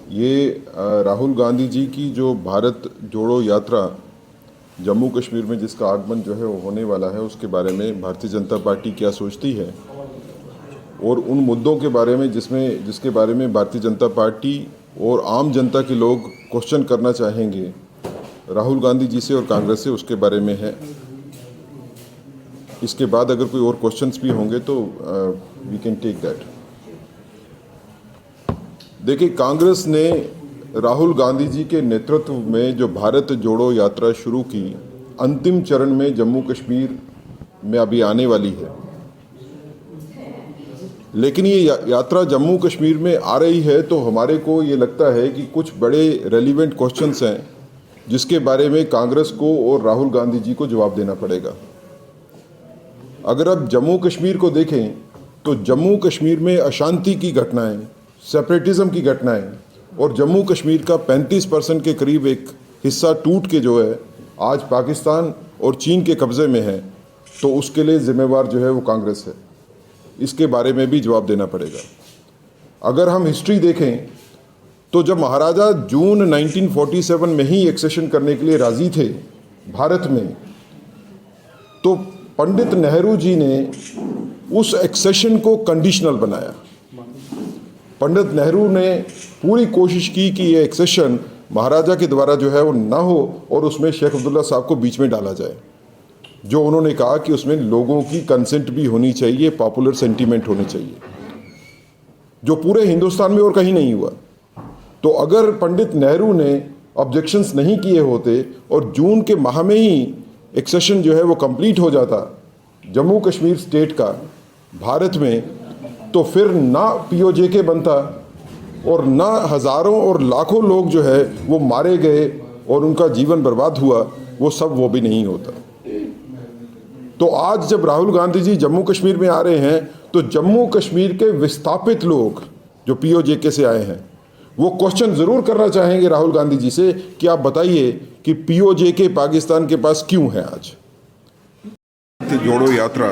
ये राहुल गांधी जी की जो भारत जोड़ो यात्रा जम्मू कश्मीर में जिसका आगमन जो है वो होने वाला है, उसके बारे में भारतीय जनता पार्टी क्या सोचती है और उन मुद्दों के बारे में जिसके बारे में भारतीय जनता पार्टी और आम जनता के लोग क्वेश्चन करना चाहेंगे राहुल गांधी जी से और कांग्रेस से, उसके बारे में है। इसके बाद अगर कोई और क्वेश्चंस भी होंगे तो वी कैन टेक दैट। देखिए, कांग्रेस ने राहुल गांधी जी के नेतृत्व में जो भारत जोड़ो यात्रा शुरू की, अंतिम चरण में जम्मू कश्मीर में अभी आने वाली है। लेकिन ये यात्रा जम्मू कश्मीर में आ रही है तो हमारे को ये लगता है कि कुछ बड़े रेलिवेंट क्वेश्चंस हैं जिसके बारे में कांग्रेस को और राहुल गांधी जी को जवाब देना पड़ेगा। अगर आप जम्मू कश्मीर को देखें तो जम्मू कश्मीर में अशांति की घटनाएं, सेपरेटिज्म की घटनाएं और जम्मू कश्मीर का 35% के करीब एक हिस्सा टूट के जो है आज पाकिस्तान और चीन के कब्ज़े में है, तो उसके लिए जिम्मेवार जो है वो कांग्रेस है। इसके बारे में भी जवाब देना पड़ेगा। अगर हम हिस्ट्री देखें तो जब महाराजा जून 1947 में ही एक्सेशन करने के लिए राज़ी थे भारत में, तो पंडित नेहरू जी ने उस एक्सेशन को कंडीशनल बनाया। पंडित नेहरू ने पूरी कोशिश की कि ये एक्सेशन महाराजा के द्वारा जो है वो ना हो और उसमें शेख अब्दुल्ला साहब को बीच में डाला जाए। जो उन्होंने कहा कि उसमें लोगों की कंसेंट भी होनी चाहिए, पॉपुलर सेंटीमेंट होने चाहिए, जो पूरे हिंदुस्तान में और कहीं नहीं हुआ। तो अगर पंडित नेहरू ने ऑब्जेक्शंस नहीं किए होते और जून के माह में ही एक्सेशन जो है वो कंप्लीट हो जाता जम्मू कश्मीर स्टेट का भारत में, तो फिर ना पीओजेके बनता और ना हज़ारों और लाखों लोग जो है वो मारे गए और उनका जीवन बर्बाद हुआ, वो सब वो भी नहीं होता। तो आज जब राहुल गांधी जी जम्मू कश्मीर में आ रहे हैं तो जम्मू कश्मीर के विस्थापित लोग जो पीओजेके से आए हैं वो क्वेश्चन ज़रूर करना चाहेंगे राहुल गांधी जी से कि आप बताइए कि पीओजेके पाकिस्तान के पास क्यों है। आज जोड़ो यात्रा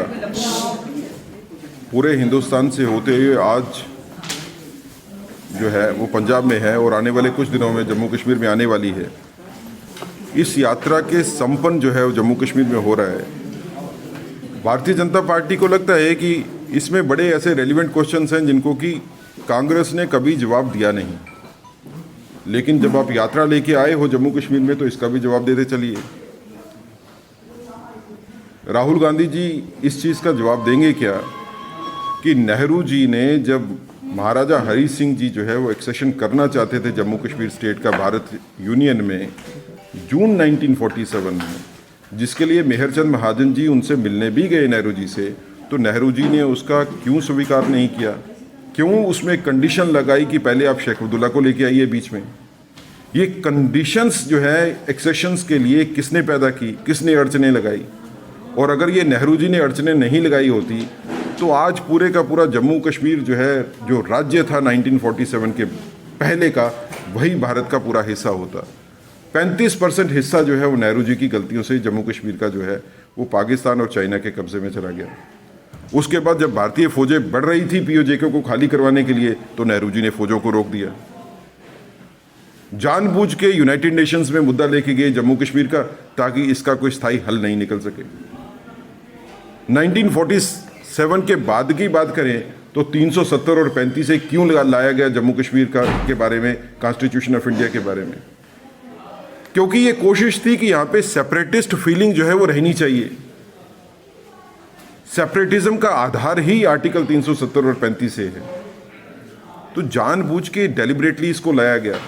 पूरे हिंदुस्तान से होते हुए आज जो है वो पंजाब में है और आने वाले कुछ दिनों में जम्मू कश्मीर में आने वाली है। इस यात्रा के संपन्न जो है वो जम्मू कश्मीर में हो रहा है। भारतीय जनता पार्टी को लगता है कि इसमें बड़े ऐसे रेलिवेंट क्वेश्चंस हैं जिनको कि कांग्रेस ने कभी जवाब दिया नहीं, लेकिन जब आप यात्रा लेके आए हो जम्मू कश्मीर में तो इसका भी जवाब देते चलिए। राहुल गांधी जी इस चीज़ का जवाब देंगे क्या कि नेहरू जी ने जब महाराजा हरी सिंह जी जो है वो एक्सेशन करना चाहते थे जम्मू कश्मीर स्टेट का भारत यूनियन में जून 1947 में, जिसके लिए मेहरचंद महाजन जी उनसे मिलने भी गए नेहरू जी से, तो नेहरू जी ने उसका क्यों स्वीकार नहीं किया? क्यों उसमें कंडीशन लगाई कि पहले आप शेख अब्दुल्ला को लेके आइए बीच में? ये कंडीशंस जो है एक्सेशंस के लिए किसने पैदा की, किसने अड़चने लगाई? और अगर ये नेहरू जी ने अड़चने नहीं लगाई होती तो आज पूरे का पूरा जम्मू कश्मीर जो है, जो राज्य था 1947 के पहले का, वही भारत का पूरा हिस्सा होता। 35% हिस्सा जो है वो नेहरू जी की गलतियों से जम्मू कश्मीर का जो है वो पाकिस्तान और चाइना के कब्जे में चला गया। उसके बाद जब भारतीय फौजें बढ़ रही थी पीओजेके को खाली करवाने के लिए, तो नेहरू जी ने फौजों को रोक दिया। जानबूझ के यूनाइटेड नेशंस में मुद्दा लेके गए जम्मू कश्मीर का, ताकि इसका कोई स्थायी हल नहीं निकल सके। 1947 के बाद की बात करें तो 370 और 35 से क्यों लाया गया जम्मू कश्मीर का के बारे में, कॉन्स्टिट्यूशन ऑफ इंडिया के बारे में? क्योंकि ये कोशिश थी कि यहाँ पे सेपरेटिस्ट फीलिंग जो है वो रहनी चाहिए। सेपरेटिज्म का आधार ही आर्टिकल 370 और 35 से है, तो जानबूझ के डेलिबरेटली इसको लाया गया।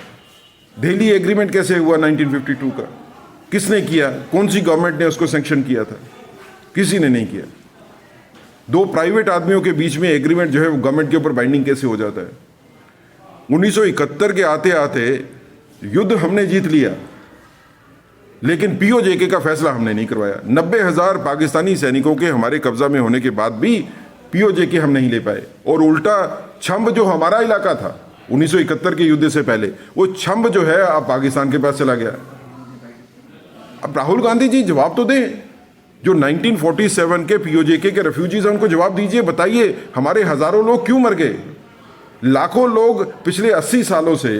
दिल्ली एग्रीमेंट कैसे हुआ 1952 का? किसने किया? कौन सी गवर्नमेंट ने उसको सैंक्शन किया था? किसी ने नहीं किया। दो प्राइवेट आदमियों के बीच में एग्रीमेंट जो है वो गवर्नमेंट के ऊपर बाइंडिंग कैसे हो जाता है? 1971 के आते आते युद्ध हमने जीत लिया, लेकिन पीओजेके का फैसला हमने नहीं करवाया। 90,000 पाकिस्तानी सैनिकों के हमारे कब्जा में होने के बाद भी पीओजेके हम नहीं ले पाए, और उल्टा छंब जो हमारा इलाका था 1971 के युद्ध से पहले, वो छंब जो है अब पाकिस्तान के पास चला गया। अब राहुल गांधी जी जवाब तो दें, जो 1947 के पीओजेके के रेफ्यूजीज हैं उनको जवाब दीजिए। बताइए हमारे हजारों लोग क्यों मर गए? लाखों लोग पिछले 80 सालों से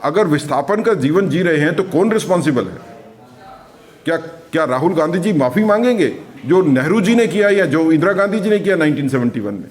अगर विस्थापन का जीवन जी रहे हैं तो कौन रिस्पॉन्सिबल है? क्या राहुल गांधी जी माफी मांगेंगे जो नेहरू जी ने किया या जो इंदिरा गांधी जी ने किया 1971 में?